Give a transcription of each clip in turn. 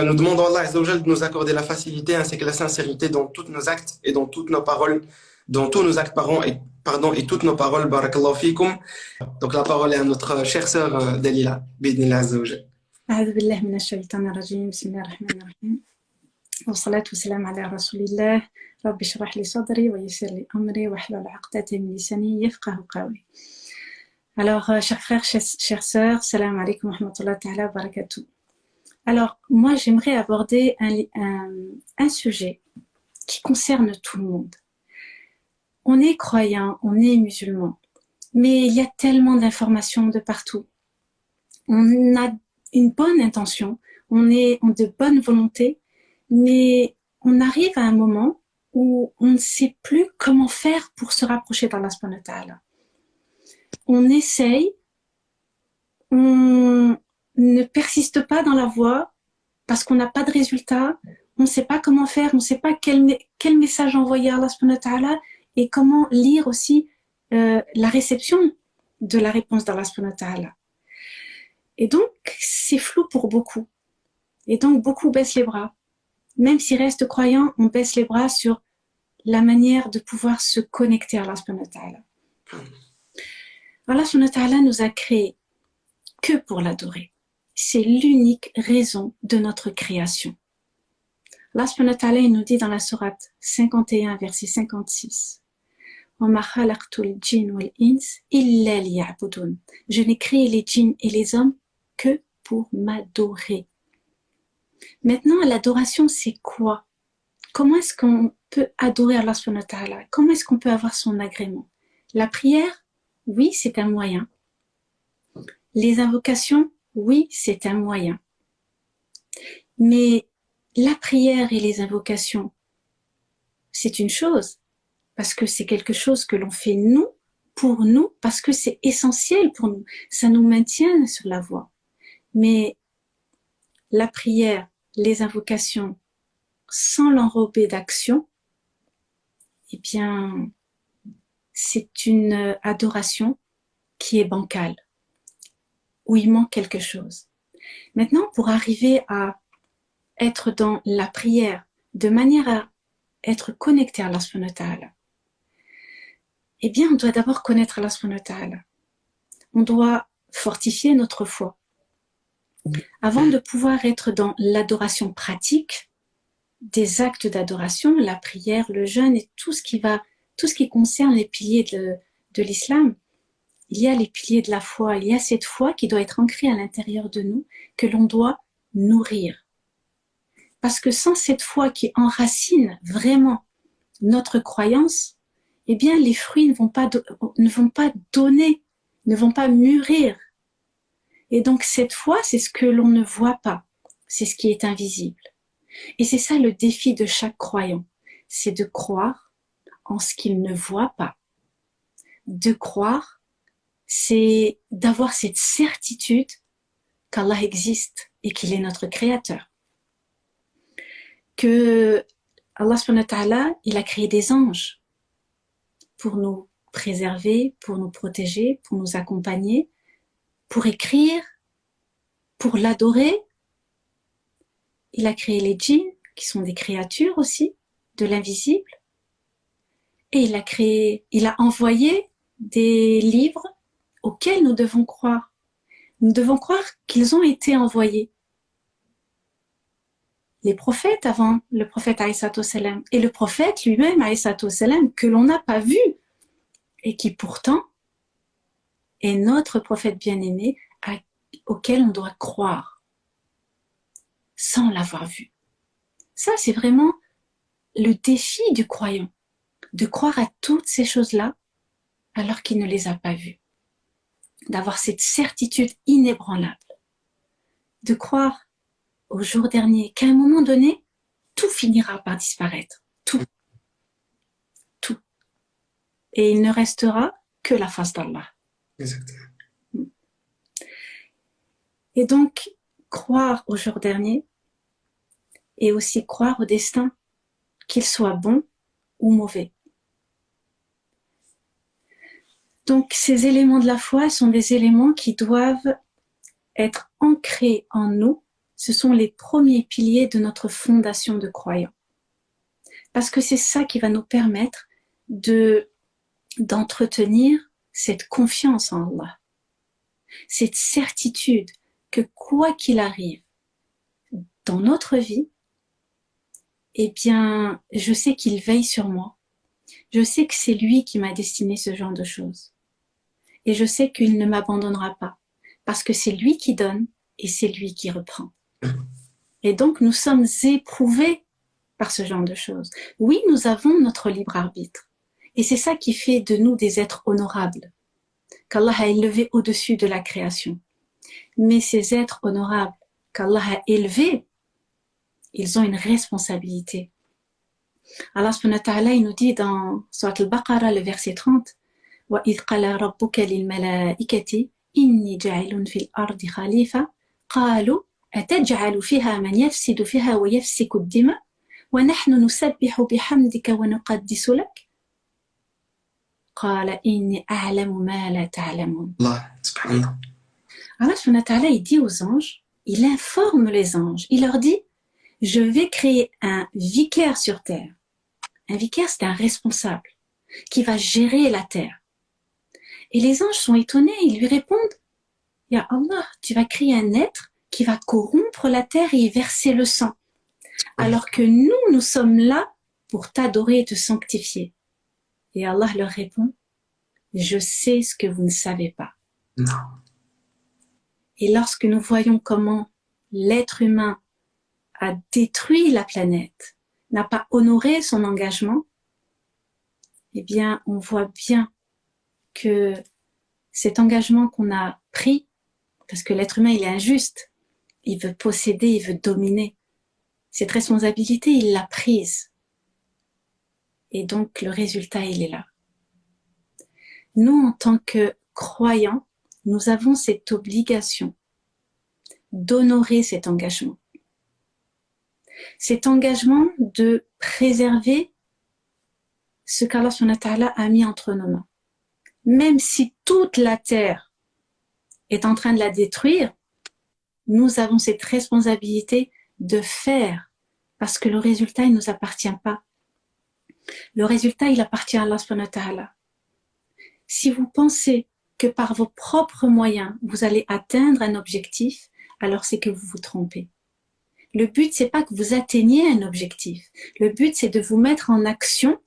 nous demandons à Allah Azza wa Jal de nous accorder la facilité ainsi que la sincérité dans tous nos actes et dans toutes nos paroles, dans tous nos actes et toutes nos paroles. Barakallahu fikum. Donc la parole est à notre chère sœur Dalila. Bidnillah Azza wa Jal. أعوذ بالله من الشيطان الرجيم بسم الله الرحمن الرحيم والصلاة والسلام على رسول الله رب اشرح لي صدري ويسر لي أمري واحلل عقدة من لساني يفقهوا قولي. Alors, chers frères, chères sœurs, salam alaikum wa rahmatullahi ta'ala wa barakatuh. Alors, moi, j'aimerais aborder un sujet qui concerne tout le monde. On est croyant, on est musulman, mais il y a tellement d'informations de partout. On a une bonne intention, on est de bonne volonté, mais on arrive à un moment où on ne sait plus comment faire pour se rapprocher d'Allah subhanahu wa ta'ala. On essaye, on ne persiste pas dans la voie parce qu'on n'a pas de résultat, on ne sait pas comment faire, on ne sait pas quel message envoyer à Allah subhanahu wa ta'ala et comment lire aussi la réception de la réponse d'Allah subhanahu wa ta'ala. Et donc, c'est flou pour beaucoup. Et donc, beaucoup baissent les bras. Même s'ils restent croyants, on baisse les bras sur la manière de pouvoir se connecter à Allah subhanahu wa ta'ala. Allah subhanahu wa ta'ala nous a créés que pour l'adorer. C'est l'unique raison de notre création. Allah subhanahu wa ta'ala, il nous dit dans la sourate 51, verset 56. وَمَا خَلَقْتُ الْجِنَّ وَالْإِنسَ إِلَّا لِيَعْبُدُونَ. Je n'ai créé les djinns et les hommes que pour m'adorer. Maintenant, l'adoration, c'est quoi? Comment est-ce qu'on peut adorer Allah subhanahu wa ta'ala? Comment est-ce qu'on peut avoir son agrément? La prière, oui, c'est un moyen. Les invocations, oui, c'est un moyen. Mais la prière et les invocations, c'est une chose, parce que c'est quelque chose que l'on fait nous, pour nous, parce que c'est essentiel pour nous. Ça nous maintient sur la voie. Mais la prière, les invocations, sans l'enrober d'action, eh bien, c'est une adoration qui est bancale, où il manque quelque chose. Maintenant, pour arriver à être dans la prière, de manière à être connecté à Allah subhanahu wa ta'ala, eh bien, on doit d'abord connaître Allah subhanahu wa ta'ala. On doit fortifier notre foi. Avant de pouvoir être dans l'adoration pratique, des actes d'adoration, la prière, le jeûne et tout ce qui concerne les piliers de l'islam, il y a les piliers de la foi, il y a cette foi qui doit être ancrée à l'intérieur de nous, que l'on doit nourrir. Parce que sans cette foi qui enracine vraiment notre croyance, eh bien les fruits ne vont pas donner, ne vont pas mûrir. Et donc cette foi, c'est ce que l'on ne voit pas, c'est ce qui est invisible. Et c'est ça le défi de chaque croyant, c'est de croire en ce qu'il ne voit pas. De croire, c'est d'avoir cette certitude qu'Allah existe et qu'il est notre créateur. Que Allah subhanahu wa ta'ala, il a créé des anges pour nous préserver, pour nous protéger, pour nous accompagner, pour écrire, pour l'adorer. Il a créé les djinns, qui sont des créatures aussi, de l'invisible. Et il a envoyé des livres auxquels nous devons croire. Nous devons croire qu'ils ont été envoyés. Les prophètes avant le prophète alayhi salatu wassalam, et le prophète lui-même alayhi salatu wassalam, que l'on n'a pas vu, et qui pourtant est notre prophète bien-aimé auquel on doit croire, sans l'avoir vu. Ça, c'est vraiment le défi du croyant, de croire à toutes ces choses-là alors qu'il ne les a pas vues, d'avoir cette certitude inébranlable, de croire au jour dernier qu'à un moment donné, tout finira par disparaître, tout. Et il ne restera que la face d'Allah. Exactement. Et donc, croire au jour dernier et aussi croire au destin, qu'il soit bon ou mauvais. Donc, ces éléments de la foi sont des éléments qui doivent être ancrés en nous ce sont les premiers piliers de notre fondation de croyants. Parce que c'est ça qui va nous permettre d'entretenir cette confiance en Allah. Cette certitude que quoi qu'il arrive dans notre vie, eh bien, je sais qu'il veille sur moi. Je sais que c'est lui qui m'a destiné ce genre de choses. Et je sais qu'il ne m'abandonnera pas. Parce que c'est lui qui donne et c'est lui qui reprend. Et donc, nous sommes éprouvés par ce genre de choses. Oui, nous avons notre libre arbitre. Et c'est ça qui fait de nous des êtres honorables, qu'Allah a élevés au-dessus de la création. Mais ces êtres honorables qu'Allah a élevés, ils ont une responsabilité. Allah subhanahu wa ta'ala, il nous dit dans Surat al-Baqarah, le verset 30, وَإِذْ قَالَ رَبُّكَ لِلْمَلَائِكَةِ إِنِّي جَاعِلٌ فِي الْأَرْضِ خَلِيفَةً قَالُوا أَتَجْعَلُ فِيهَا مَنْ يَفْسِدُ فِيهَا وَيَفْسِكُ الدِّمَاءَ وَنَحْنُ نُسَبِّحُ بِحَمْدِكَ وَنُقَدِّسُ لَكَ قَالَ إِنِّي أَعْلَمُ مَا لَا تَعْلَمُونَ. Allah subhanahu wa ta'ala, il dit aux anges, il informe les anges, il leur dit, je vais créer un vicaire sur terre. Un vicaire, c'est un responsable qui va gérer la terre. Et les anges sont étonnés, ils lui répondent, Ya Allah, tu vas créer un être qui va corrompre la terre et y verser le sang. Alors que nous sommes là pour t'adorer et te sanctifier. Et Allah leur répond, je sais ce que vous ne savez pas. Non. Et lorsque nous voyons comment l'être humain a détruit la planète, n'a pas honoré son engagement, eh bien, on voit bien que cet engagement qu'on a pris, parce que l'être humain, il est injuste, il veut posséder, il veut dominer. Cette responsabilité, il l'a prise. Et donc, le résultat, il est là. Nous, en tant que croyants, nous avons cette obligation d'honorer cet engagement. Cet engagement de préserver ce qu'Allah subhanahu wa ta'ala a mis entre nos mains. Même si toute la terre est en train de la détruire, nous avons cette responsabilité de faire, parce que le résultat, il ne nous appartient pas. Le résultat, il appartient à Allah subhanahu wa ta'ala. Si vous pensez que par vos propres moyens, vous allez atteindre un objectif, alors c'est que vous vous trompez. Le but, c'est pas que vous atteigniez un objectif. Le but, c'est de vous mettre en action,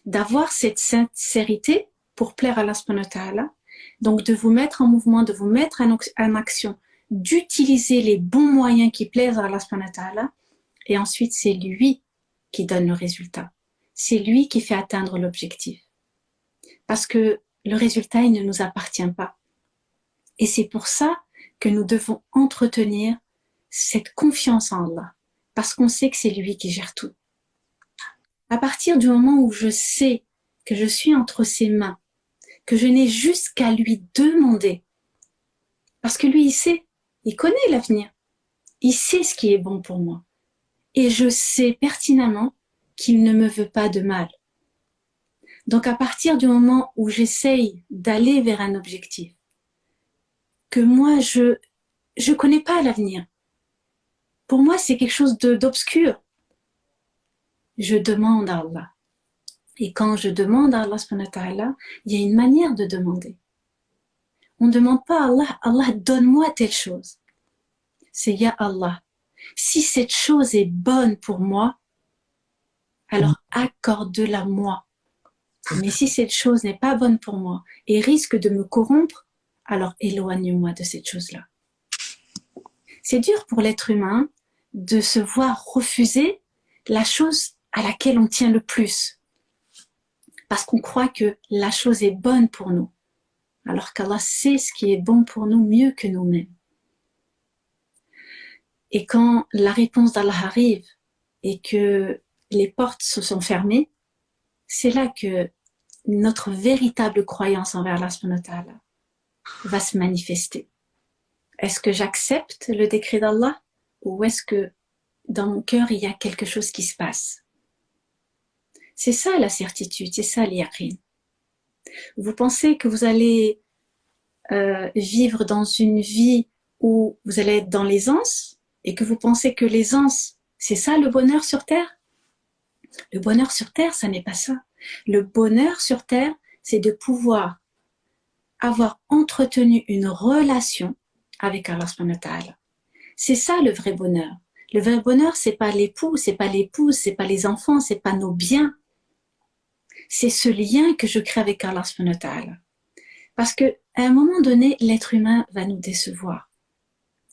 d'avoir cette sincérité pour plaire à Allah subhanahu wa ta'ala, donc de vous mettre en mouvement, de vous mettre en action, d'utiliser les bons moyens qui plaisent à Allah subhanahu wa ta'ala, et ensuite c'est lui qui donne le résultat. C'est lui qui fait atteindre l'objectif. Parce que le résultat, il ne nous appartient pas. Et c'est pour ça que nous devons entretenir cette confiance en Allah, parce qu'on sait que c'est lui qui gère tout. À partir du moment où je sais que je suis entre ses mains, que je n'ai juste qu'à lui demander, parce que lui, il sait, il connaît l'avenir, il sait ce qui est bon pour moi, et je sais pertinemment qu'il ne me veut pas de mal. Donc à partir du moment où j'essaye d'aller vers un objectif, que moi je connais pas l'avenir, pour moi c'est quelque chose d'obscur, je demande à Allah. Et quand je demande à Allah subhanahu wa ta'ala, il y a une manière de demander. On ne demande pas à Allah, Allah donne-moi telle chose. C'est Ya Allah. Si cette chose est bonne pour moi, alors accorde-la moi. Mais si cette chose n'est pas bonne pour moi et risque de me corrompre, alors éloigne-moi de cette chose-là. C'est dur pour l'être humain de se voir refuser la chose à laquelle on tient le plus. Parce qu'on croit que la chose est bonne pour nous, alors qu'Allah sait ce qui est bon pour nous mieux que nous-mêmes. Et quand la réponse d'Allah arrive et que les portes se sont fermées, c'est là que notre véritable croyance envers Allah subhanahu wa ta'ala va se manifester. Est-ce que j'accepte le décret d'Allah ou est-ce que dans mon cœur il y a quelque chose qui se passe? C'est ça la certitude, c'est ça l'yaqin. Vous pensez que vous allez vivre dans une vie où vous allez être dans l'aisance et que vous pensez que l'aisance, c'est ça le bonheur sur terre? Le bonheur sur terre, ça n'est pas ça. Le bonheur sur terre, c'est de pouvoir avoir entretenu une relation avec Allah subhanahu wa ta'ala. C'est ça le vrai bonheur. Le vrai bonheur, c'est pas l'époux, c'est pas l'épouse, c'est pas les enfants, c'est pas nos biens. C'est ce lien que je crée avec Allah subhanahu wa ta'ala. Parce que à un moment donné, l'être humain va nous décevoir.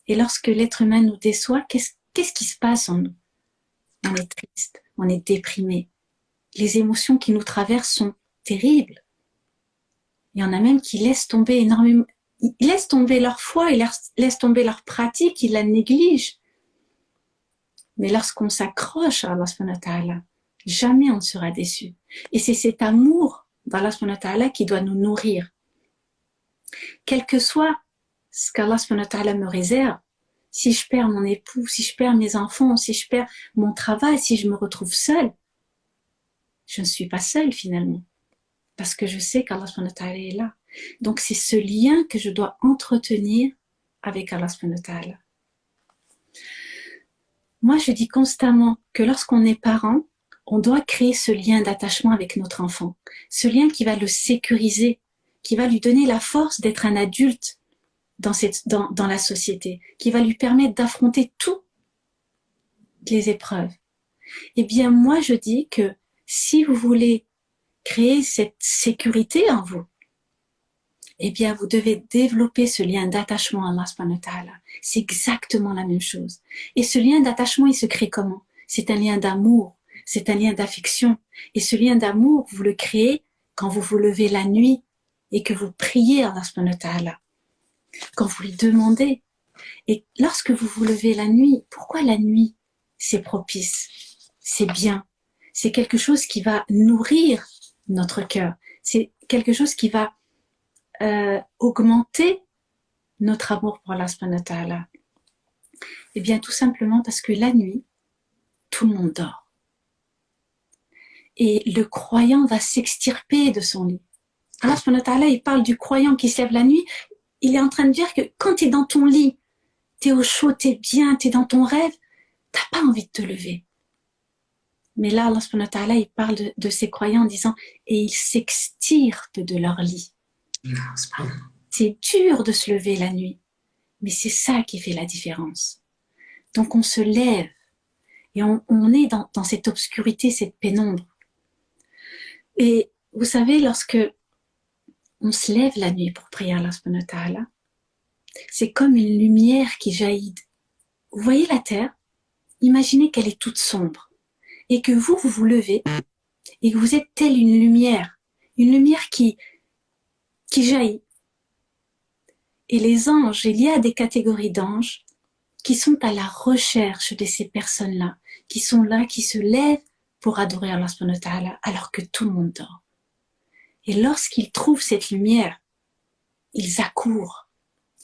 Et lorsque l'être humain nous déçoit, qu'est-ce qui se passe en nous? On est triste, on est déprimé. Les émotions qui nous traversent sont terribles. Il y en a même qui laissent tomber énormément, ils laissent tomber leur foi, ils laissent tomber leur pratique, ils la négligent. Mais lorsqu'on s'accroche à Allah subhanahu wa ta'ala, jamais on ne sera déçu. Et c'est cet amour d'Allah subhanahu wa ta'ala qui doit nous nourrir. Quel que soit ce qu'Allah subhanahu wa ta'ala me réserve, si je perds mon époux, si je perds mes enfants, si je perds mon travail, si je me retrouve seule, je ne suis pas seule finalement. Parce que je sais qu'Allah subhanahu wa ta'ala est là. Donc c'est ce lien que je dois entretenir avec Allah subhanahu wa ta'ala. Moi je dis constamment que lorsqu'on est parent, on doit créer ce lien d'attachement avec notre enfant. Ce lien qui va le sécuriser, qui va lui donner la force d'être un adulte dans la société, qui va lui permettre d'affronter toutes les épreuves. Eh bien moi je dis que si vous voulez créer cette sécurité en vous, eh bien vous devez développer ce lien d'attachement à Allah subhanahu wa ta'ala. C'est exactement la même chose. Et ce lien d'attachement, il se crée comment? C'est un lien d'amour, c'est un lien d'affection. Et ce lien d'amour, vous le créez quand vous vous levez la nuit et que vous priez Allah subhanahu wa ta'ala. Quand vous lui demandez. Et lorsque vous vous levez la nuit, pourquoi la nuit? C'est propice, c'est bien. C'est quelque chose qui va nourrir notre cœur. C'est quelque chose qui va augmenter notre amour pour Allah subhanahu wa ta'ala. Eh bien, tout simplement parce que la nuit, tout le monde dort. Et le croyant va s'extirper de son lit. Allah subhanahu wa ta'ala, il parle du croyant qui se lève la nuit. Il est en train de dire que quand tu es dans ton lit, tu es au chaud, tu es bien, tu es dans ton rêve, tu n'as pas envie de te lever. Mais là, Allah subhanahu wa ta'ala, il parle de ces croyants en disant « et ils s'extirpent de leur lit ». C'est dur de se lever la nuit, mais c'est ça qui fait la différence. Donc on se lève et on est dans cette obscurité, cette pénombre. Et vous savez, lorsque on se lève la nuit pour prier à Allah subhanahu wa ta'ala, c'est comme une lumière qui jaillit. Vous voyez la terre? Imaginez qu'elle est toute sombre et que vous vous levez et que vous êtes telle une lumière qui jaillit. Et les anges, il y a des catégories d'anges qui sont à la recherche de ces personnes-là, qui sont là, qui se lèvent pour adorer Allah subhanahu wa ta'ala alors que tout le monde dort. Et lorsqu'ils trouvent cette lumière, ils accourent.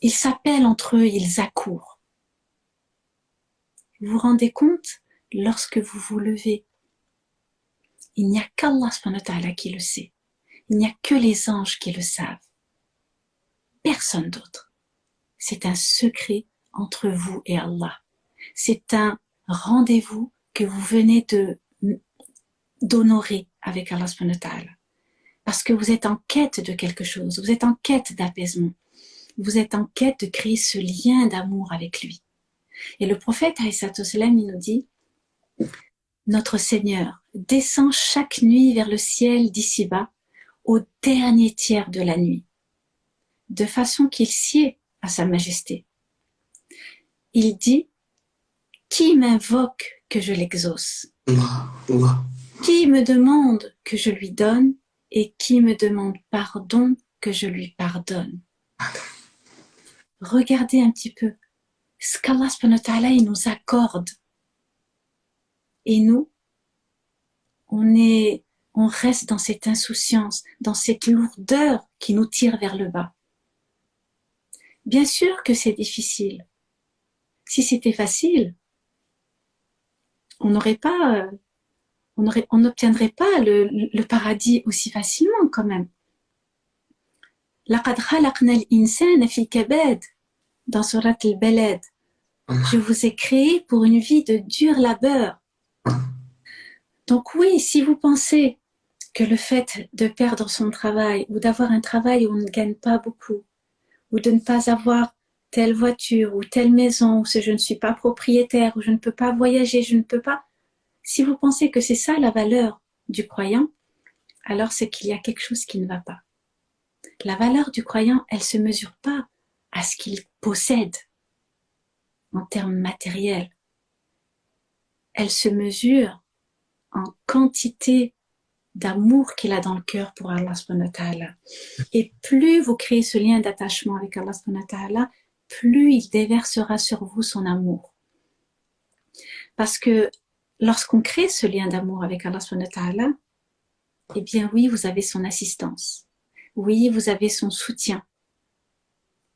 Ils s'appellent entre eux, ils accourent. Vous vous rendez compte? Lorsque vous vous levez, il n'y a qu'Allah subhanahu wa ta'ala qui le sait. Il n'y a que les anges qui le savent. Personne d'autre. C'est un secret entre vous et Allah. C'est un rendez-vous que vous venez d'honorer avec Allah subhanahu wa ta'ala. Parce que vous êtes en quête de quelque chose, vous êtes en quête d'apaisement, vous êtes en quête de créer ce lien d'amour avec lui. Et le prophète, alayhi salatu wassalam, il nous dit, notre Seigneur descend chaque nuit vers le ciel d'ici-bas au dernier tiers de la nuit, de façon qu'il sied à sa majesté. Il dit, qui m'invoque que je l'exauce? Qui me demande que je lui donne? Et qui me demande pardon que je lui pardonne? Regardez un petit peu ce qu'Allah subhanahu wa ta'ala il nous accorde. Et nous, on reste dans cette insouciance, dans cette lourdeur qui nous tire vers le bas. Bien sûr que c'est difficile. Si c'était facile, on n'aurait pas... on n'obtiendrait pas le paradis aussi facilement quand même. لَقَدْ خَلَقْنَا الْإِنسَانَ فِي كَبَادٍ dans Surat al-Balad. Je vous ai créé pour une vie de dur labeur. Donc oui, si vous pensez que le fait de perdre son travail ou d'avoir un travail où on ne gagne pas beaucoup ou de ne pas avoir telle voiture ou telle maison ou si je ne suis pas propriétaire ou je ne peux pas voyager, je ne peux pas. Si vous pensez que c'est ça la valeur du croyant, alors c'est qu'il y a quelque chose qui ne va pas. La valeur du croyant, elle se mesure pas à ce qu'il possède en termes matériels. Elle se mesure en quantité d'amour qu'il a dans le cœur pour Allah subhanahu wa ta'ala. Et plus vous créez ce lien d'attachement avec Allah subhanahu wa ta'ala, plus il déversera sur vous son amour. Parce que lorsqu'on crée ce lien d'amour avec Allah subhanahu wa ta'ala, eh bien oui, vous avez son assistance. Oui, vous avez son soutien.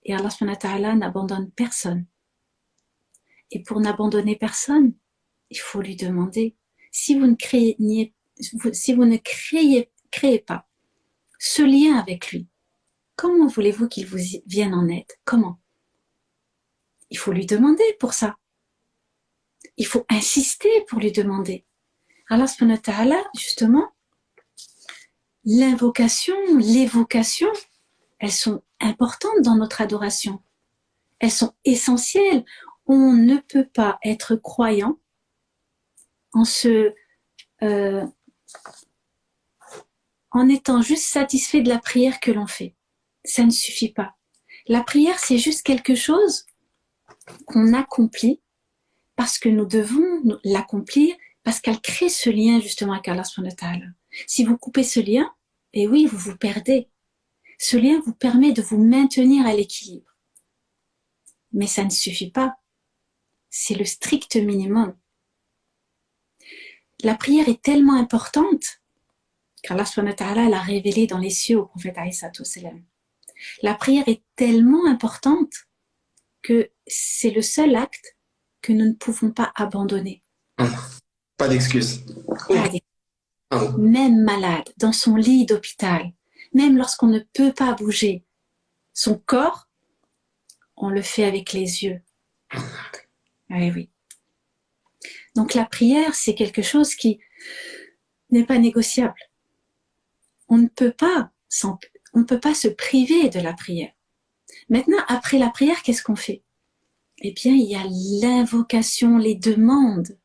Et Allah subhanahu wa ta'ala n'abandonne personne. Et pour n'abandonner personne, il faut lui demander. Si vous ne créez pas ce lien avec lui, comment voulez-vous qu'il vous vienne en aide? Comment? Il faut lui demander pour ça. Il faut insister pour lui demander. Allah subhanahu wa ta'ala, justement, l'invocation, l'évocation, elles sont importantes dans notre adoration. Elles sont essentielles. On ne peut pas être croyant en étant juste satisfait de la prière que l'on fait. Ça ne suffit pas. La prière, c'est juste quelque chose qu'on accomplit parce que nous devons l'accomplir parce qu'elle crée ce lien justement avec Allah subhanahu wa ta'ala. Si vous coupez ce lien, eh oui, vous vous perdez. Ce lien vous permet de vous maintenir à l'équilibre. Mais ça ne suffit pas. C'est le strict minimum. La prière est tellement importante qu'Allah subhanahu wa ta'ala l'a révélé dans les cieux au prophète alayhi salatu wassalam. La prière est tellement importante que c'est le seul acte que nous ne pouvons pas abandonner. Pas d'excuses. Même malade, dans son lit d'hôpital, même lorsqu'on ne peut pas bouger son corps, on le fait avec les yeux. Oui, oui. Donc la prière, c'est quelque chose qui n'est pas négociable. On ne peut pas se priver de la prière. Maintenant, après la prière, qu'est-ce qu'on fait? Eh bien, il y a l'invocation, les demandes.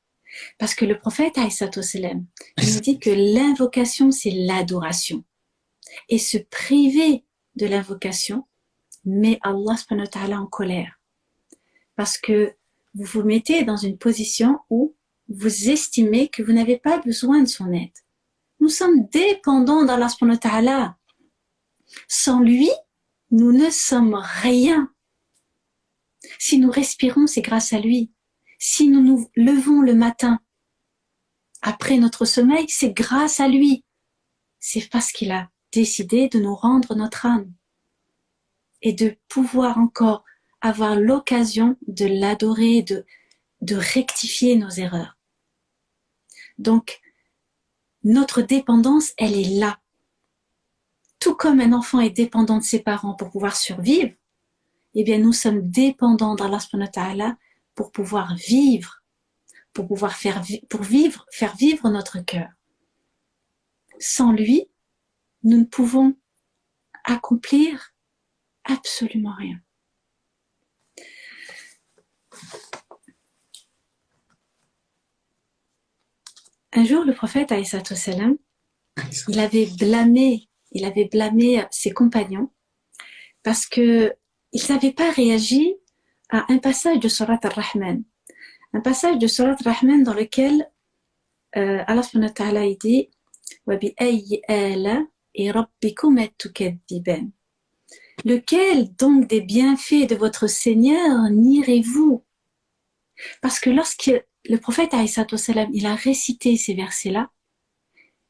Parce que le prophète, alayhi salatu wassalam, il nous dit que l'invocation, c'est l'adoration. Et se priver de l'invocation met Allah subhanahu wa ta'ala en colère. Parce que vous vous mettez dans une position où vous estimez que vous n'avez pas besoin de son aide. Nous sommes dépendants d'Allah subhanahu wa ta'ala. Sans lui, nous ne sommes rien. Si nous respirons, c'est grâce à lui. Si nous nous levons le matin, après notre sommeil, c'est grâce à lui. C'est parce qu'il a décidé de nous rendre notre âme et de pouvoir encore avoir l'occasion de l'adorer, de rectifier nos erreurs. Donc, notre dépendance, elle est là. Tout comme un enfant est dépendant de ses parents pour pouvoir survivre, eh bien, nous sommes dépendants d'Allah subhanahu wa ta'ala pour pouvoir vivre, pour pouvoir faire vivre notre cœur. Sans lui, nous ne pouvons accomplir absolument rien. Un jour, le prophète, alayhi salatu wassalam, il avait blâmé ses compagnons parce que ils n'avaient pas réagi à un passage de Surat Ar-Rahman. Un passage de Surat Ar-Rahman dans lequel Allah subhanahu wa ta'ala dit وَبِأَيِّ آلَاءِ رَبِّكُمَا تُكَذِّبَانِ. Lequel donc des bienfaits de votre Seigneur nierez-vous? Parce que lorsque le prophète alayhi salatu wassalam, il a récité ces versets-là,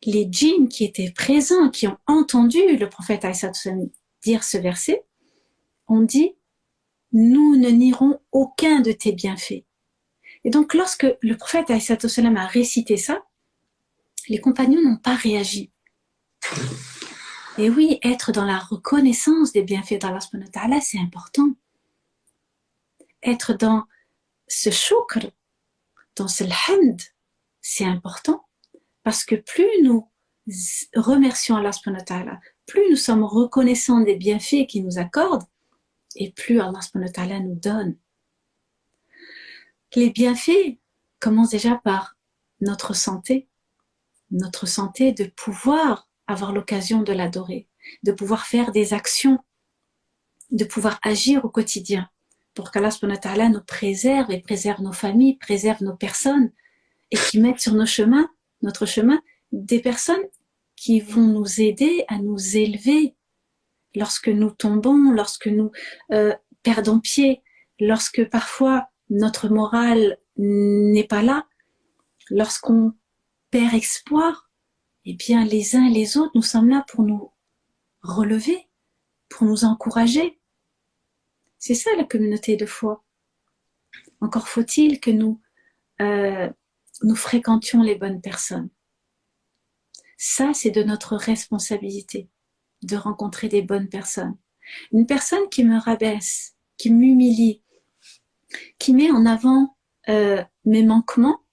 les djinns qui étaient présents, qui ont entendu le prophète alayhi salatu wassalam dire ce verset, ont dit nous ne nierons aucun de tes bienfaits. Et donc lorsque le prophète alayhi salatu wassalam a récité ça, les compagnons n'ont pas réagi. Et oui, être dans la reconnaissance des bienfaits d'Allah subhanahu wa ta'ala, c'est important. Être dans ce shukr, dans ce hamd, c'est important parce que plus nous remercions Allah subhanahu wa ta'ala, plus nous sommes reconnaissants des bienfaits qu'il nous accorde et plus Allah subhanahu wa ta'ala nous donne. Les bienfaits commencent déjà par notre santé de pouvoir avoir l'occasion de l'adorer, de pouvoir faire des actions, de pouvoir agir au quotidien pour qu'Allah subhanahu wa ta'ala nous préserve et préserve nos familles, préserve nos personnes et qui mettent sur notre chemin, des personnes qui vont nous aider à nous élever lorsque nous tombons, lorsque nous perdons pied, lorsque parfois notre morale n'est pas là, lorsqu'on perd espoir, eh bien les uns et les autres, nous sommes là pour nous relever, pour nous encourager. C'est ça la communauté de foi. Encore faut-il que nous fréquentions les bonnes personnes. Ça, c'est de notre responsabilité, de rencontrer des bonnes personnes. Une personne qui me rabaisse, qui m'humilie, qui met en avant mes manquements,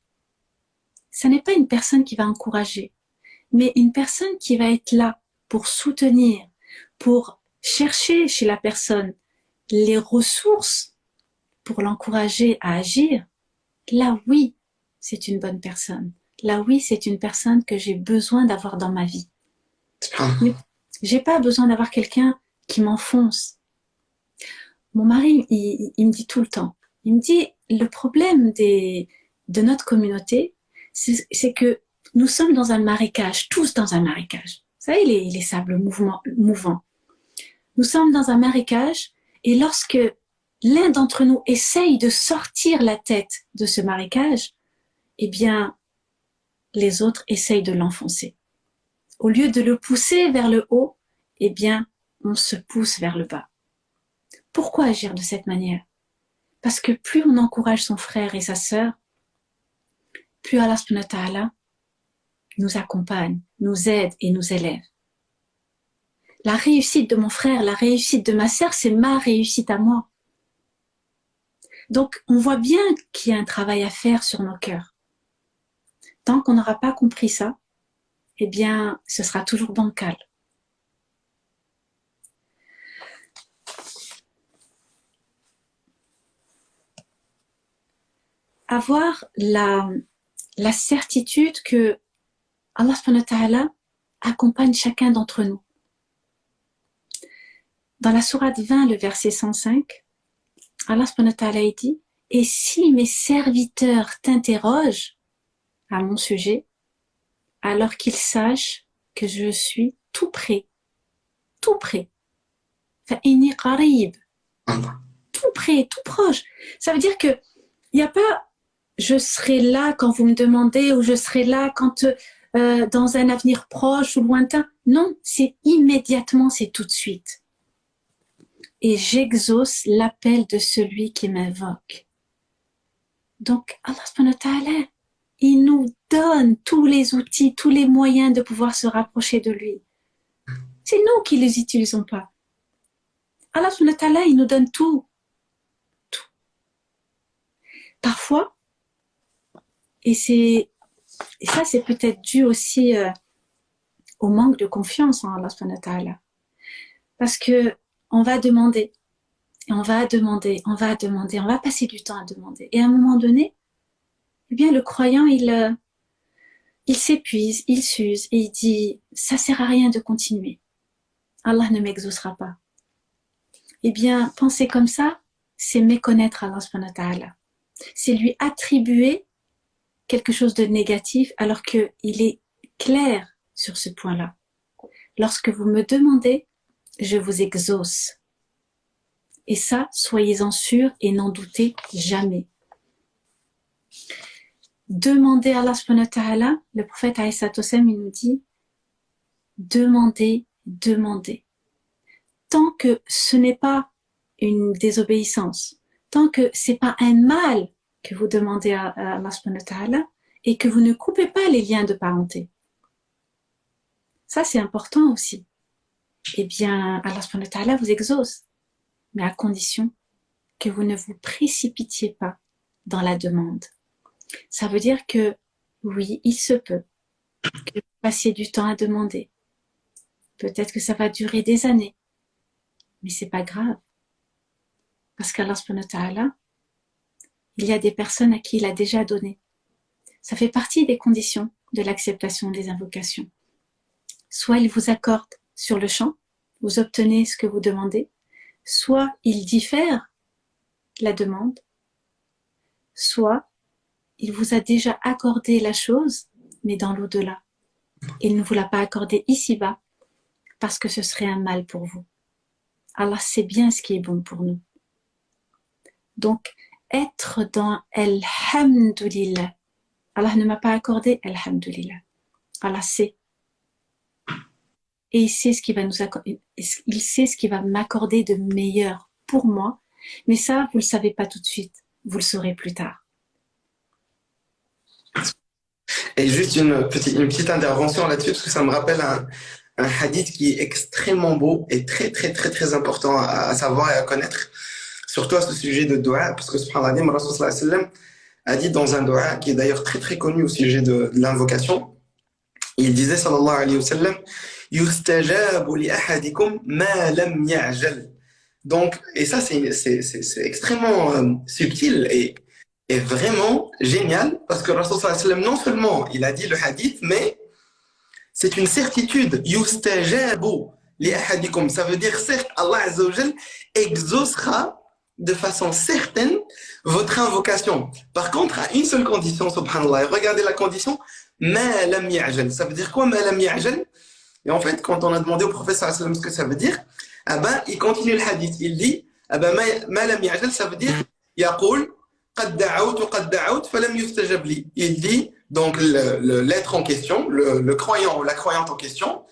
ça n'est pas une personne qui va encourager, mais une personne qui va être là pour soutenir, pour chercher chez la personne les ressources pour l'encourager à agir. Là, oui, c'est une bonne personne. Là, oui, c'est une personne que j'ai besoin d'avoir dans ma vie. Mais j'ai pas besoin d'avoir quelqu'un qui m'enfonce. Mon mari, il me dit tout le temps, il me dit, le problème de notre communauté, c'est que nous sommes dans un marécage, tous dans un marécage. Vous savez, les sables mouvants. Nous sommes dans un marécage et lorsque l'un d'entre nous essaye de sortir la tête de ce marécage, eh bien, les autres essayent de l'enfoncer. Au lieu de le pousser vers le haut, eh bien, on se pousse vers le bas. Pourquoi agir de cette manière? Parce que plus on encourage son frère et sa sœur, plus Allah subhanahu wa ta'ala nous accompagne, nous aide et nous élève. La réussite de mon frère, la réussite de ma sœur, c'est ma réussite à moi. Donc, on voit bien qu'il y a un travail à faire sur nos cœurs. Tant qu'on n'aura pas compris ça, eh bien, ce sera toujours bancal. Avoir la certitude que Allah subhanahu wa ta'ala accompagne chacun d'entre nous. Dans la sourate 20, le verset 105, Allah subhanahu wa ta'ala dit « Et si mes serviteurs t'interrogent à mon sujet, alors qu'ils sachent que je suis tout près. فإني قريب. Tout près, tout proche. Ça veut dire que il n'y a pas je serai là quand vous me demandez ou je serai là quand dans un avenir proche ou lointain. Non, c'est immédiatement, c'est tout de suite. Et j'exauce l'appel de celui qui m'invoque. Donc, Allah subhanahu wa ta'ala, il nous donne tous les outils, tous les moyens de pouvoir se rapprocher de lui. C'est nous qui les utilisons pas. Allah subhanahu wa ta'ala, il nous donne tout. Tout. Parfois, et ça c'est peut-être dû aussi au manque de confiance en Allah subhanahu wa ta'ala. Parce que on va demander, et on va passer du temps à demander. Et à un moment donné, eh bien le croyant, il s'épuise, il s'use et il dit « ça sert à rien de continuer. Allah ne m'exaucera pas. » Eh bien, penser comme ça, c'est méconnaître Allah subhanahu wa ta'ala. C'est lui attribuer quelque chose de négatif alors qu'il est clair sur ce point-là. Lorsque vous me demandez, je vous exauce. Et ça, soyez-en sûrs et n'en doutez jamais. Demandez à Allah subhanahu wa ta'ala, le prophète alayhi salatu wassalam, il nous dit, demandez. Tant que ce n'est pas une désobéissance, tant que c'est pas un mal que vous demandez à Allah subhanahu wa ta'ala et que vous ne coupez pas les liens de parenté. Ça, c'est important aussi. Eh bien, Allah subhanahu wa ta'ala vous exauce, mais à condition que vous ne vous précipitiez pas dans la demande. Ça veut dire que oui, il se peut que vous passiez du temps à demander. Peut-être que ça va durer des années, mais c'est pas grave. Parce qu'Allah subhanahu wa ta'ala, il y a des personnes à qui il a déjà donné. Ça fait partie des conditions de l'acceptation des invocations. Soit il vous accorde sur le champ, vous obtenez ce que vous demandez, soit il diffère la demande, soit il vous a déjà accordé la chose, mais dans l'au-delà. Il ne vous l'a pas accordé ici-bas, parce que ce serait un mal pour vous. Allah sait bien ce qui est bon pour nous. Donc, être dans Alhamdulillah. Allah ne m'a pas accordé Alhamdulillah. Allah sait. Et il sait ce qui va nous accorder, il sait ce qui va m'accorder de meilleur pour moi. Mais ça, vous le savez pas tout de suite. Vous le saurez plus tard. Et juste une petite intervention là-dessus, parce que ça me rappelle un hadith qui est extrêmement beau et très, très, très, très important à savoir et à connaître, surtout à ce sujet de dua, parce que subhanallah, le Rasul sallallahu alayhi wa sallam a dit dans un dua, qui est d'ailleurs très, très connu au sujet de l'invocation, il disait, sallallahu alayhi wa sallam, yustajabu li ahadikum ma lam ya'jal. Donc, et ça, c'est extrêmement subtil et vraiment génial, parce que le Rasul sallallahu alayhi wa sallam, non seulement il a dit le hadith, mais c'est une certitude. Yustajabu li ahadikum. Ça veut dire, certes, Allah azza wa jal exaucera de façon certaine votre invocation. Par contre, à une seule condition, subhanallah. Regardez la condition. Ma lam ya'jal. Ça veut dire quoi, ma lam ya'jal? Et en fait, quand on a demandé au prophète sallallahu alayhi wa sallam ce que ça veut dire, il continue le hadith. Il dit, ma lam ya'jal, ça veut dire, yaqul, qad da'awt, falam yustajab li. Il dit, donc l'être en question, le croyant ou la croyante en question,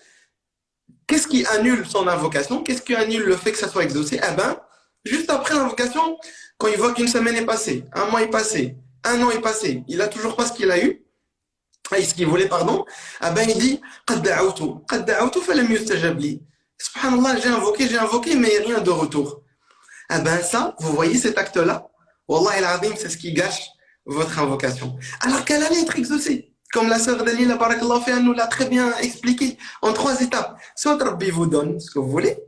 qu'est-ce qui annule son invocation? Qu'est-ce qui annule le fait que ça soit exaucé? Juste après l'invocation, quand il voit qu'une semaine est passée, un mois est passé, un an est passé, il a toujours pas ce qu'il a eu, et ce qu'il voulait, pardon, il dit qad da'awtu falam yustajab li. Subhanallah, j'ai invoqué, mais rien de retour. Ça, vous voyez cet acte-là, Wallah al-Azim, c'est ce qui gâche votre invocation. Alors qu'elle allait être exaucée. Comme la sœur Dalila, barakallahu fiha, nous l'a très bien expliqué en 3 étapes. Soit Rabbi vous donne ce que vous voulez,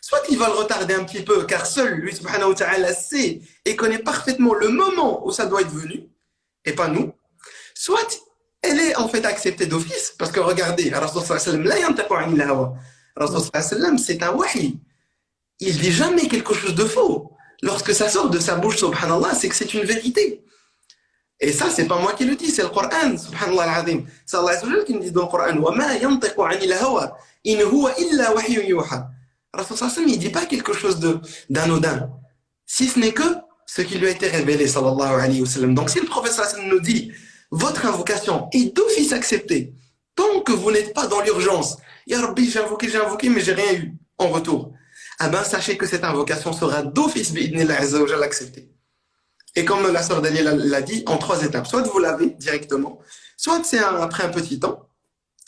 soit il va le retarder un petit peu, car seul lui, subhanahu wa ta'ala, sait et connaît parfaitement le moment où ça doit être venu, et pas nous. Soit elle est en fait acceptée d'office, parce que regardez, Rasul sallallahu alayhi wa sallam, c'est un wahi. Il dit jamais quelque chose de faux. Lorsque ça sort de sa bouche, subhanallah, c'est que c'est une vérité. Et ça, c'est pas moi qui le dis, c'est le Coran, subhanallah al-azim. C'est Allah qui nous dit dans le Coran, وَمَا يَنْطِقُ عَنِ الْهَوَى إِنْ هُوَ إِلَّا وَحْيٌ يُوحَى. Rasul sallallahu alayhi wa sallam, il dit pas quelque chose d'anodin, si ce n'est que ce qui lui a été révélé, sallallahu alayhi wa sallam. Donc si le prophète sallallahu alayhi wa sallam nous dit, votre invocation est d'office acceptée, tant que vous n'êtes pas dans l'urgence, Ya Rabbi, j'ai invoqué, mais j'ai rien eu en retour. Sachez que cette invocation sera d'office, bi'idnillah azza wa jalla, acceptée. Et comme la sœur Daniela l'a dit, en 3 étapes. Soit vous l'avez directement, soit c'est après un petit temps,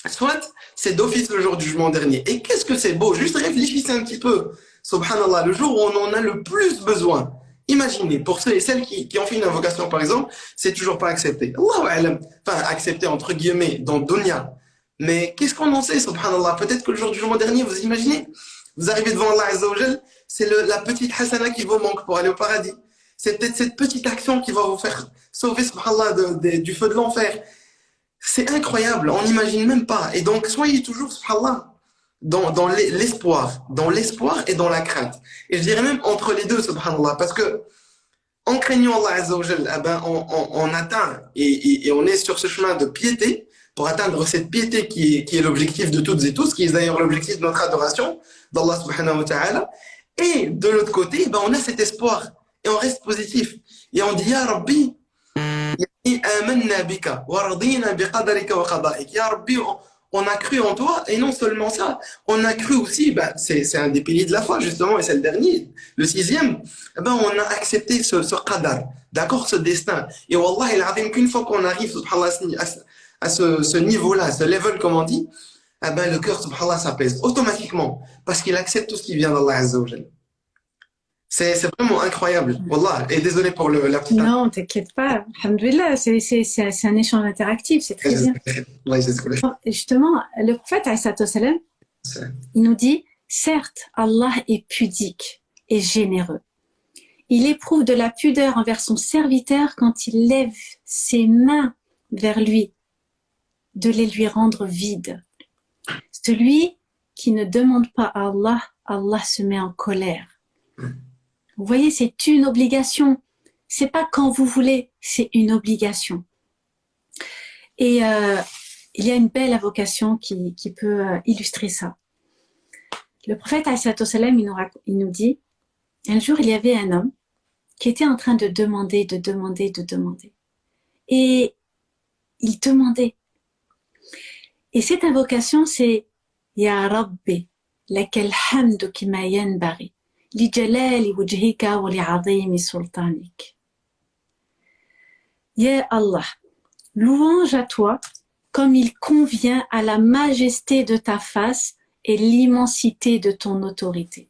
soit c'est d'office le jour du jugement dernier. Et qu'est-ce que c'est beau? Juste réfléchissez un petit peu. Subhanallah, le jour où on en a le plus besoin. Imaginez, pour ceux et celles qui ont fait une invocation, par exemple, c'est toujours pas accepté. Allahu a'lam. Enfin, accepté entre guillemets dans dunya. Mais qu'est-ce qu'on en sait, subhanallah? Peut-être que le jour du jugement dernier, vous imaginez, vous arrivez devant Allah azza wa jal, c'est la petite hasana qui vous manque pour aller au paradis. C'est peut-être cette petite action qui va vous faire sauver, subhanallah, du feu de l'enfer. C'est incroyable, on n'imagine même pas. Et donc, soyez toujours, subhanallah, dans l'espoir et dans la crainte. Et je dirais même entre les deux, subhanallah, parce que en craignant Allah azza wa jal, on atteint et on est sur ce chemin de piété pour atteindre cette piété qui est l'objectif de toutes et tous, qui est d'ailleurs l'objectif de notre adoration d'Allah subhanahu wa ta'ala. Et de l'autre côté, on a cet espoir. Et on reste positif. Et on dit, Ya Rabbi, amanna bika, wa radina bi qadarika wa qada'ik. Ya Rabbi, on a cru en toi, et non seulement ça, on a cru aussi, c'est un des piliers de la foi, justement, et c'est le dernier, le 6e, on a accepté ce qadar, d'accord, ce destin. Et wallah, il a qu'une fois qu'on arrive, subhanallah, à ce niveau-là, ce level, comme on dit, le cœur, subhanallah, s'apaise automatiquement, parce qu'il accepte tout ce qui vient d'Allah azza wa jalla. C'est vraiment incroyable. Wallah. Et désolé pour la petite. Non, t'inquiète pas. Alhamdoulilah, c'est un échange interactif, c'est très bien. Allah يجزاك خير. Justement, le prophète, alayhi salatu wassalam, il nous dit, certes, Allah est pudique et généreux. Il éprouve de la pudeur envers son serviteur quand il lève ses mains vers lui, de les lui rendre vides. Celui qui ne demande pas à Allah, Allah se met en colère. Vous voyez, c'est une obligation. C'est pas quand vous voulez, c'est une obligation. Et il y a une belle invocation qui peut illustrer ça. Le prophète alayhi salatu wassalam, il nous dit, un jour il y avait un homme qui était en train de demander. Et il demandait. Et cette invocation, c'est Ya Rabbi, lakal hamdu kima yanbaghi, li jalali wajhika wa li azimi sultanik. Ya Allah, louange à toi comme il convient à la majesté de ta face et l'immensité de ton autorité.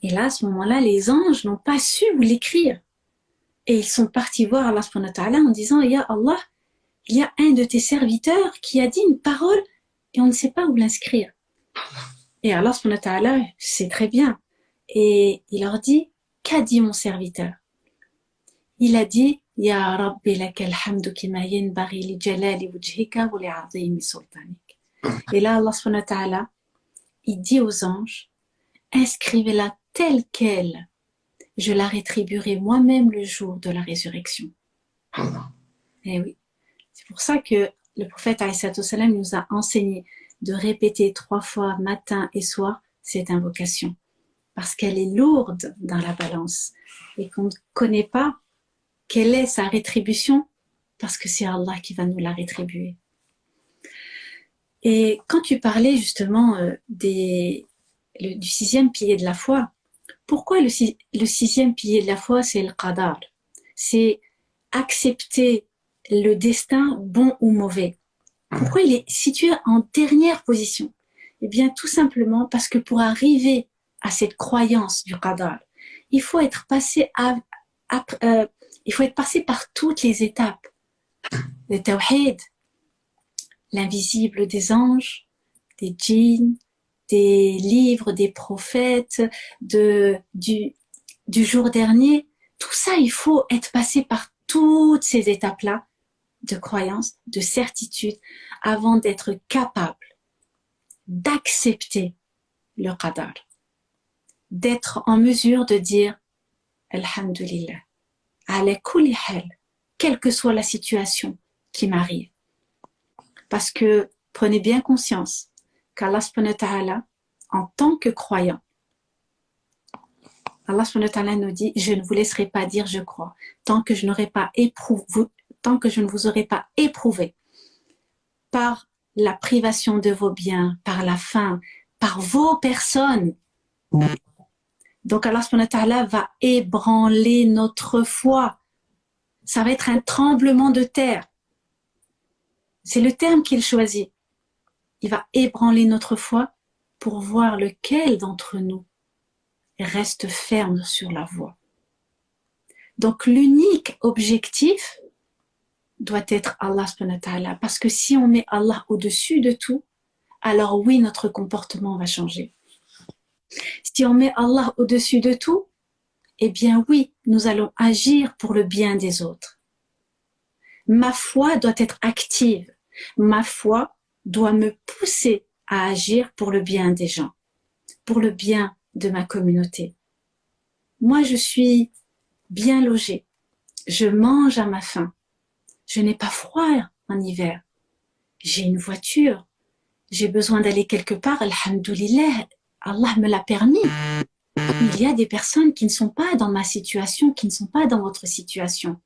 Et là, à ce moment-là, les anges n'ont pas su où l'écrire. Et ils sont partis voir Allah subhanahu wa ta'ala en disant, Ya Allah, il y a un de tes serviteurs qui a dit une parole et on ne sait pas où l'inscrire. Et Allah subhanahu wa ta'ala sait très bien. Et il leur dit, qu'a dit mon serviteur? Il a dit, Ya Rabbi lakal hamdu kima yanbaghi li jalali wajhika wa li azimi sultanik. Et là, Allah subhanahu wa ta'ala, il dit aux anges, inscrivez-la telle qu'elle, je la rétribuerai moi-même le jour de la résurrection. Et oui, c'est pour ça que le prophète alayhi salatu wassalam nous a enseigné de répéter 3 fois matin et soir cette invocation, parce qu'elle est lourde dans la balance et qu'on ne connaît pas quelle est sa rétribution, parce que c'est Allah qui va nous la rétribuer. Et quand tu parlais justement du 6e pilier de la foi, pourquoi le 6e pilier de la foi, c'est le qadar? C'est accepter le destin, bon ou mauvais. Pourquoi il est situé en dernière position? Eh bien, tout simplement parce que pour arriver à cette croyance du qadar, il faut être passé par toutes les étapes. Le tawhid, l'invisible des anges, des djinns, des livres, des prophètes, du jour dernier. Tout ça, il faut être passé par toutes ces étapes-là de croyance, de certitude, avant d'être capable d'accepter le qadar, d'être en mesure de dire Alhamdulillah, ala kulli hal, quelle que soit la situation qui m'arrive. Parce que prenez bien conscience qu'Allah subhanahu wa ta'ala, en tant que croyant, Allah subhanahu wa ta'ala nous dit, je ne vous laisserai pas dire je crois, tant que je ne vous aurai pas éprouvé par la privation de vos biens, par la faim, par vos personnes. Donc Allah subhanahu wa ta'ala va ébranler notre foi. Ça va être un tremblement de terre. C'est le terme qu'il choisit. Il va ébranler notre foi pour voir lequel d'entre nous reste ferme sur la voie. Donc l'unique objectif doit être Allah subhanahu wa ta'ala, parce que si on met Allah au-dessus de tout, alors oui, notre comportement va changer. Si on met Allah au-dessus de tout, eh bien oui, nous allons agir pour le bien des autres. Ma foi doit être active. Ma foi doit me pousser à agir pour le bien des gens, pour le bien de ma communauté. Moi, je suis bien logée. Je mange à ma faim. Je n'ai pas froid en hiver. J'ai une voiture. J'ai besoin d'aller quelque part. Alhamdoulilah, Allah me l'a permis. Il y a des personnes qui ne sont pas dans ma situation, qui ne sont pas dans votre situation.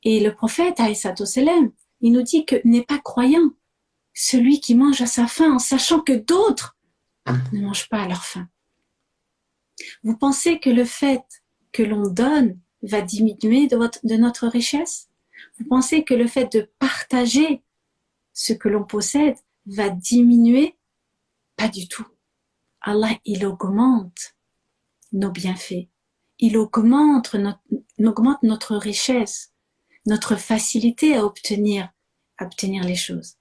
Et le prophète, alayhi salatu wassalam, il nous dit que n'est pas croyant celui qui mange à sa faim en sachant que d'autres ne mangent pas à leur faim. Vous pensez que le fait que l'on donne va diminuer de notre richesse? Vous pensez que le fait de partager ce que l'on possède va diminuer? Pas du tout. Allah, il augmente nos bienfaits. Il augmente notre richesse, notre facilité à obtenir les choses.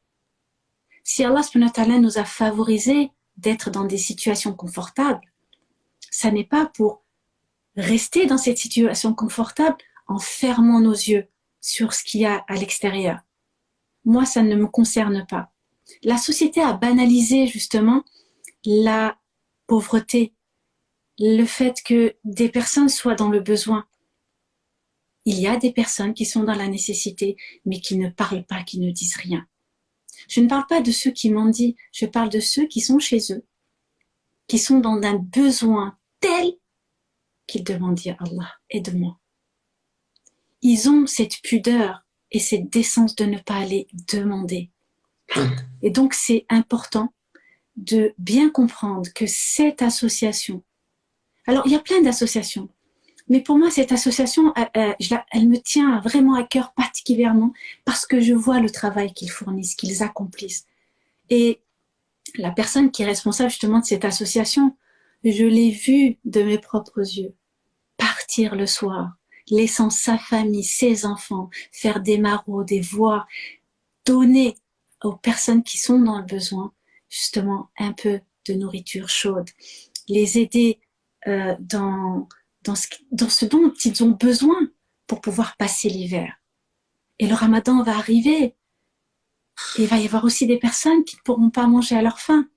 Si Allah subhanahu wa ta'ala nous a favorisés d'être dans des situations confortables, ça n'est pas pour rester dans cette situation confortable en fermant nos yeux sur ce qu'il y a à l'extérieur. Moi, ça ne me concerne pas. La société a banalisé justement la pauvreté, le fait que des personnes soient dans le besoin. Il y a des personnes qui sont dans la nécessité, mais qui ne parlent pas, qui ne disent rien. Je ne parle pas de ceux qui mendient, je parle de ceux qui sont chez eux, qui sont dans un besoin tel qu'ils demandent à Allah, aide-moi. Ils ont cette pudeur et cette décence de ne pas aller demander. Et donc c'est important de bien comprendre que cette association, alors il y a plein d'associations, mais pour moi cette association, elle me tient vraiment à cœur particulièrement parce que je vois le travail qu'ils fournissent, qu'ils accomplissent. Et la personne qui est responsable justement de cette association, je l'ai vue de mes propres yeux partir le soir, laissant sa famille, ses enfants, faire des maraudes, des voies, donner aux personnes qui sont dans le besoin, justement, un peu de nourriture chaude, les aider dans ce dont ils ont besoin pour pouvoir passer l'hiver. Et le Ramadan va arriver, et il va y avoir aussi des personnes qui ne pourront pas manger à leur faim.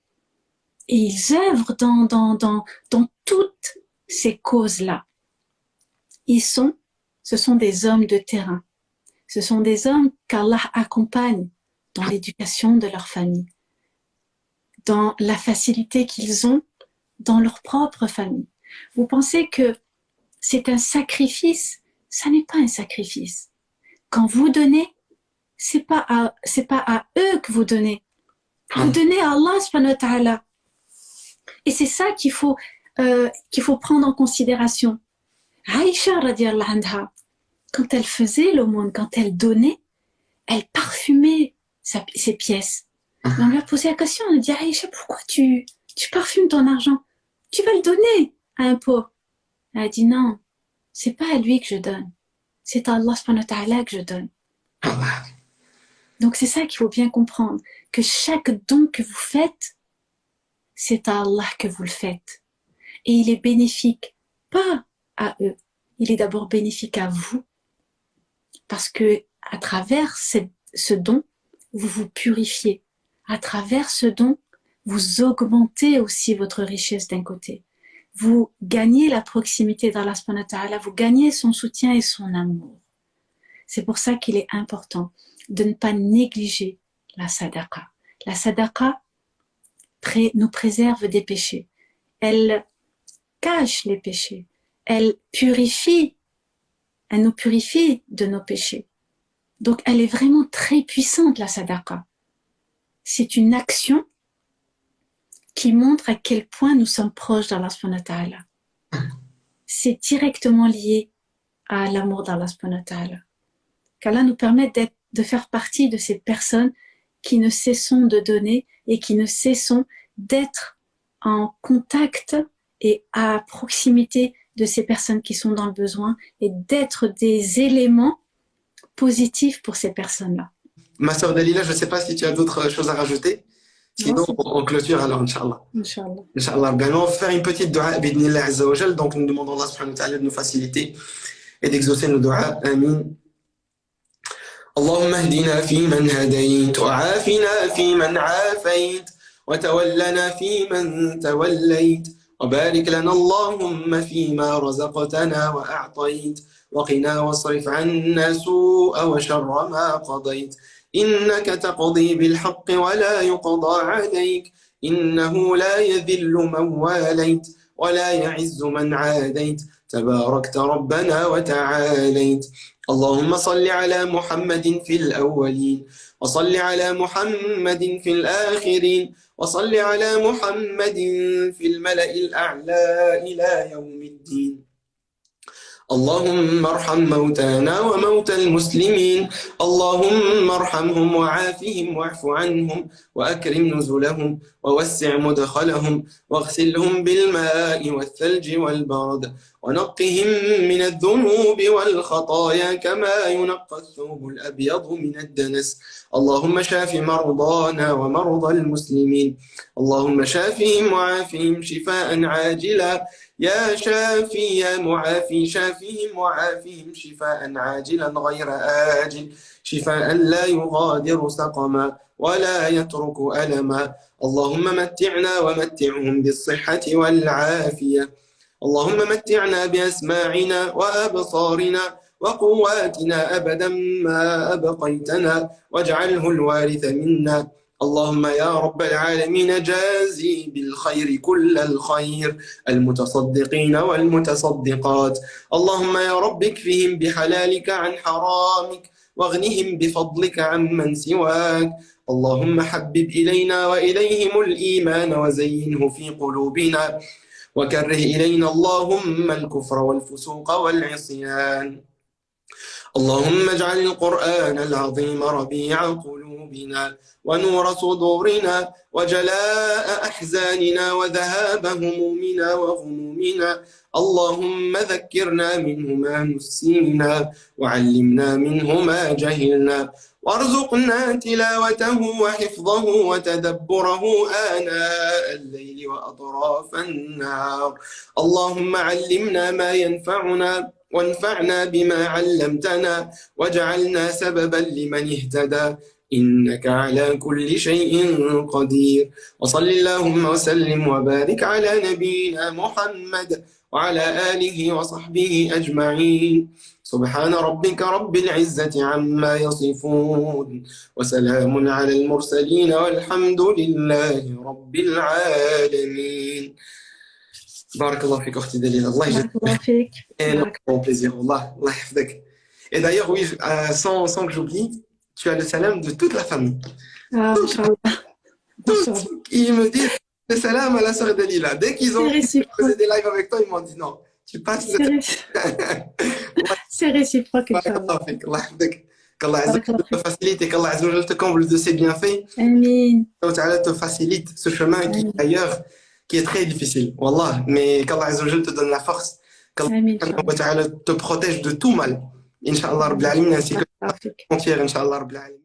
Et ils œuvrent dans toutes ces causes-là. Ce sont des hommes de terrain. Ce sont des hommes qu'Allah accompagne dans l'éducation de leur famille, dans la facilité qu'ils ont dans leur propre famille. Vous pensez que c'est un sacrifice? Ça n'est pas un sacrifice. Quand vous donnez, c'est pas à eux que vous donnez. Vous donnez à Allah subhanahu wa ta'ala. Et c'est ça qu'il faut prendre en considération. Aïcha radiallahu anha, quand elle faisait l'aumône, quand elle donnait, elle parfumait ses pièces. Et on lui a posé la question, on lui a dit, Aïcha, pourquoi tu parfumes ton argent? Tu vas le donner à un pauvre. Elle a dit, non, c'est pas à lui que je donne. C'est à Allah subhanahu wa ta'ala que je donne. Donc c'est ça qu'il faut bien comprendre, que chaque don que vous faites, c'est à Allah que vous le faites. Et il est bénéfique, pas à eux. Il est d'abord bénéfique à vous. Parce que à travers ce don, vous vous purifiez. À travers ce don, vous augmentez aussi votre richesse d'un côté. Vous gagnez la proximité d'Allah subhanahu wa ta'ala, vous gagnez son soutien et son amour. C'est pour ça qu'il est important de ne pas négliger la sadaqa. La sadaqa nous préserve des péchés. Elle cache les péchés. Elle nous purifie de nos péchés. Donc elle est vraiment très puissante, la sadaqa. C'est une action qui montre à quel point nous sommes proches d'Allah subhanahu wa ta'ala. C'est directement lié à l'amour d'Allah subhanahu wa ta'ala. Qu'Allah nous permette de faire partie de ces personnes qui ne cessons de donner et qui ne cessons d'être en contact et à proximité de ces personnes qui sont dans le besoin et d'être des éléments positifs pour ces personnes-là. Ma sœur Dalila, je ne sais pas si tu as d'autres choses à rajouter. Sinon, on clôture alors, Inch'Allah. Inch'Allah. Inch'Allah. Ben, on va faire une petite dua, bidnillah azza wa jal. Donc, nous demandons à Allah subhanahu wa ta'ala de nous faciliter et d'exaucer nos doigts. Amin. اللهم اهدنا فيمن هديت وعافنا فيمن عافيت وتولنا فيمن توليت وبارك لنا اللهم فيما رزقتنا وأعطيت وقنا واصرف عنا سوء وشر ما قضيت إنك تقضي بالحق ولا يقضى عليك إنه لا يذل من واليت ولا يعز من عاديت تباركت ربنا وتعاليت اللهم صل على محمد في الأولين وصل على محمد في الآخرين وصل على محمد في الملأ الأعلى إلى يوم الدين اللهم ارحم موتانا وموتى المسلمين اللهم ارحمهم وعافهم واعف عنهم وأكرم نزلهم ووسع مدخلهم واغسلهم بالماء والثلج والبرد ونقهم من الذنوب والخطايا كما ينقى الثوب الأبيض من الدنس اللهم شاف مرضانا ومرضى المسلمين اللهم شافهم وعافهم شفاء عاجلا يا شافي يا معافي شافهم وعافهم شفاء عاجلا غير آجل شفاء لا يغادر سقما ولا يترك ألما اللهم متعنا ومتعهم بالصحة والعافية اللهم متعنا بأسماعنا وأبصارنا وقواتنا أبدا ما أبقيتنا واجعله الوارث منا اللهم يا رب العالمين جازي بالخير كل الخير المتصدقين والمتصدقات اللهم يا رب اكفهم بحلالك عن حرامك واغنهم بفضلك عمن سواك اللهم حبب إلينا وإليهم الإيمان وزينه في قلوبنا وكره إلينا اللهم الكفر والفسوق والعصيان اللهم اجعل القرآن العظيم ربيع قلوبنا ونور صدورنا وجلاء أحزاننا وذهاب همومنا وغمومنا اللهم ذكرنا منه ما نسينا وعلمنا منه ما جهلنا وارزقنا تلاوته وحفظه وتدبره آناء الليل وأطراف النهار اللهم علمنا ما ينفعنا وانفعنا بما علمتنا واجعلنا سببا لمن اهتدى إنك على كل شيء قدير وصل اللهم وسلم وبارك على نبينا محمد وعلى آله وصحبه أجمعين سبحان ربك رب العزة عما يصفون وسلام على المرسلين والحمد لله رب العالمين بارك الله فيك أختي دليل الله يجزاك بارك الله فيك. énormément plaisir Allah يحفظك et d'ailleurs oui sans que j'oublie tu as le salam de toute la famille Inch'Allah. tous ils me disent le salam à la sœur Dalila dès qu'ils ont C'est réciproque. fait des lives avec toi ils m'ont dit non tu passes C'est réciproque. بارك الله فيك الله يحفظك qu'Allah Azza wa Jalla te facilite et qu'Allah Azza wa Jalla te comble de ses bienfaits Amin. qu'Allah te facilite ce chemin qui est ailleurs qui est très difficile wallah mais qu'Allah Azza wa Jalla te donne la force qu'Allah Amin. te protège de tout mal Inch'Allah Rabbil Alamin ainsi que Barakallahu fik. entière Inch'Allah Rabbil Alamin